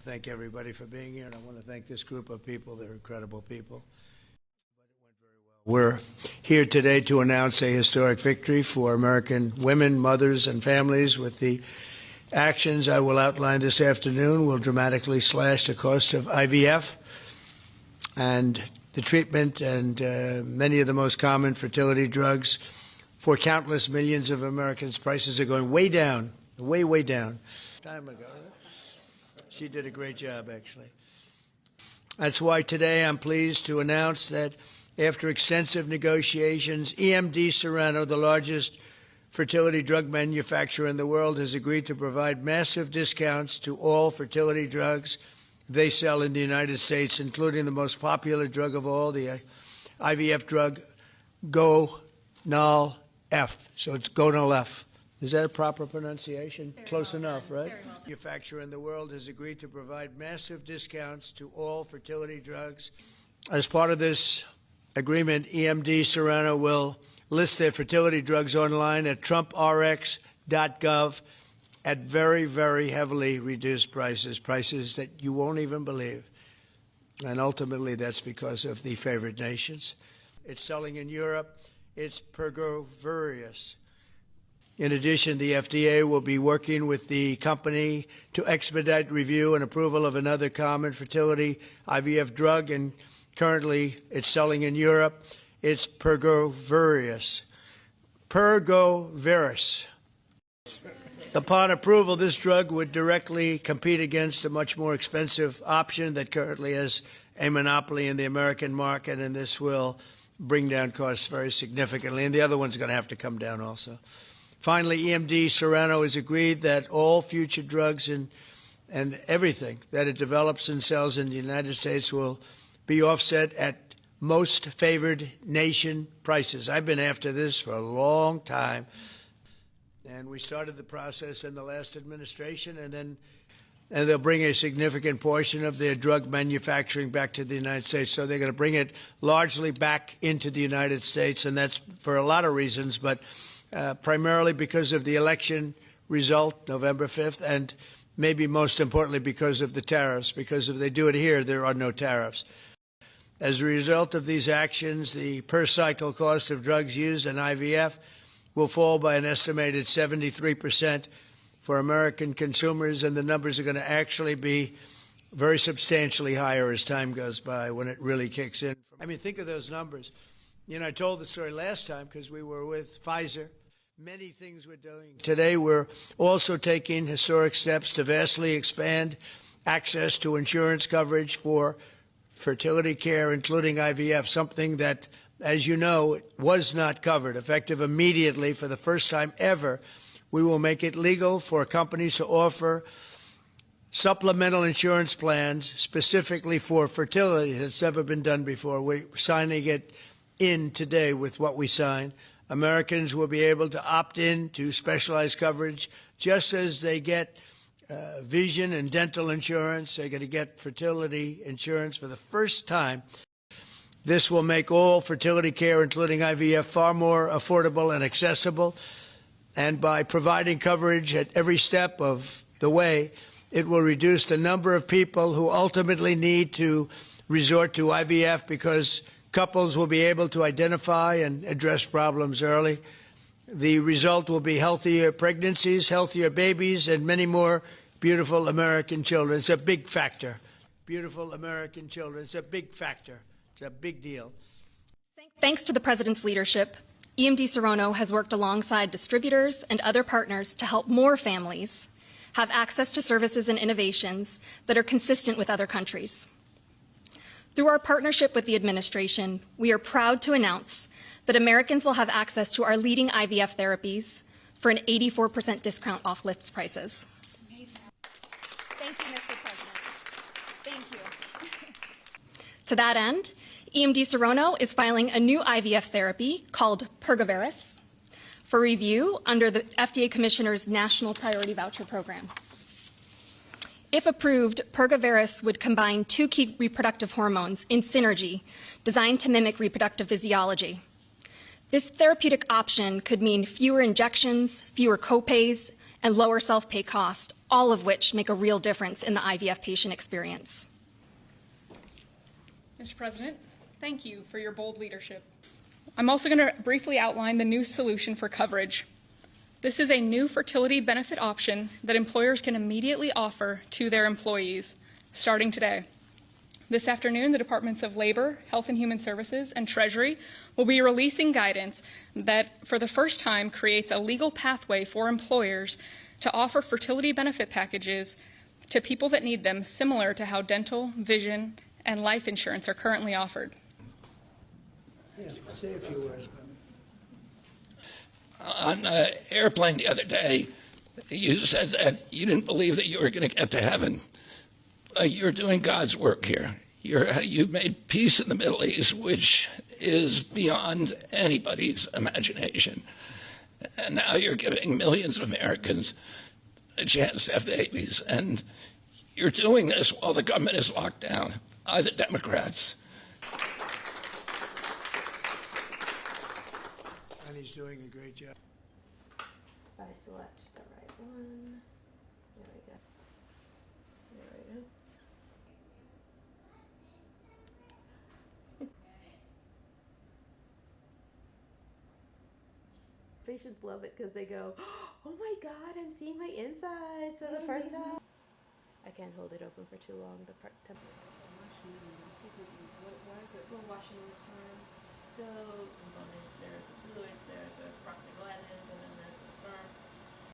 thank everybody for being here, and I want to thank this group of people. They're incredible people. We're here today to announce a historic victory for American women, mothers, and families. With the actions I will outline this afternoon will dramatically slash the cost of IVF and the treatment and many of the most common fertility drugs for countless millions of Americans. Prices are going way down, way down. Time ago. She did a great job, actually. That's why today I'm pleased to announce that after extensive negotiations, EMD Serrano, the largest fertility drug manufacturer in the world, has agreed to provide massive discounts to all fertility drugs they sell in the United States, including the most popular drug of all, the IVF drug Gonal-F. So it's Gonal-F. Is that a proper pronunciation? Very Close well enough, done. right? Very well done. Manufacturer in the world has agreed to provide massive discounts to all fertility drugs. As part of this agreement, EMD Serrano will list their fertility drugs online at trumprx.gov at very, very heavily reduced prices, prices that you won't even believe. And ultimately, that's because of the favored nations. It's selling in Europe. It's pergoveris. In addition, the FDA will be working with the company to expedite review and approval of another common fertility IVF drug, and currently it's selling in Europe. It's pergoveris. Pergoveris. Upon approval, this drug would directly compete against a much more expensive option that currently has a monopoly in the American market, and this will bring down costs very significantly, and the other one's going to have to come down also. Finally, EMD Serrano has agreed that all future drugs and everything that it develops and sells in the United States will be offset at most favored nation prices. I've been after this for a long time, and we started the process in the last administration, and they'll bring a significant portion of their drug manufacturing back to the United States. So they're going to bring it largely back into the United States, and that's for a lot of reasons, but primarily because of the election result, November 5th, and maybe most importantly because of the tariffs, because if they do it here, there are no tariffs. As a result of these actions, the per-cycle cost of drugs used in IVF will fall by an estimated 73% for American consumers, and the numbers are going to actually be very substantially higher as time goes by when it really kicks in. I mean, think of those numbers. You know, I told the story last time because we were with Pfizer. Many things we're doing. Today, we're also taking historic steps to vastly expand access to insurance coverage for fertility care, including IVF, something that, as you know, was not covered. Effective immediately, for the first time ever, we will make it legal for companies to offer supplemental insurance plans specifically for fertility. It's never been done before. We're signing it in today with what we sign. Americans will be able to opt in to specialized coverage just as they get vision and dental insurance. They're going to get fertility insurance for the first time. This will make all fertility care, including IVF, far more affordable and accessible. And by providing coverage at every step of the way, it will reduce the number of people who ultimately need to resort to IVF because couples will be able to identify and address problems early. The result will be healthier pregnancies, healthier babies, and many more beautiful American children. It's a big factor. Beautiful American children. It's a big factor. It's a big deal. Thanks to the President's leadership, EMD Serrano has worked alongside distributors and other partners to help more families have access to services and innovations that are consistent with other countries. Through our partnership with the administration, we are proud to announce that Americans will have access to our leading IVF therapies for an 84% discount off list prices. That's amazing. Thank you, Mr. President. Thank you. To that end, EMD Serrano is filing a new IVF therapy called pergoveris for review under the FDA Commissioner's National Priority Voucher Program. If approved, pergoveris would combine two key reproductive hormones in synergy designed to mimic reproductive physiology. This therapeutic option could mean fewer injections, fewer copays, and lower self-pay cost, all of which make a real difference in the IVF patient experience. Mr. President, thank you for your bold leadership. I'm also going to briefly outline the new solution for coverage. This is a new fertility benefit option that employers can immediately offer to their employees, starting today. This afternoon, the Departments of Labor, Health and Human Services, and Treasury will be releasing guidance that, for the first time, creates a legal pathway for employers to offer fertility benefit packages to people that need them, similar to how dental, vision, and life insurance are currently offered. Yeah, say a few words. On an airplane the other day, you said that you didn't believe that you were going to get to heaven. You're doing God's work here. You've made peace in the Middle East, which is beyond anybody's imagination. And now you're giving millions of Americans a chance to have babies. And you're doing this while the government is locked down by the Democrats. And he's doing a great job. If I select the right one, there we go. There we go. Patients love it because they go, oh my God, I'm seeing my insides for the first time. I can't hold it open for too long. The why is it? We're washing the sperm. So components, there's the fluids, there's the prostaglandins, and then there's the sperm.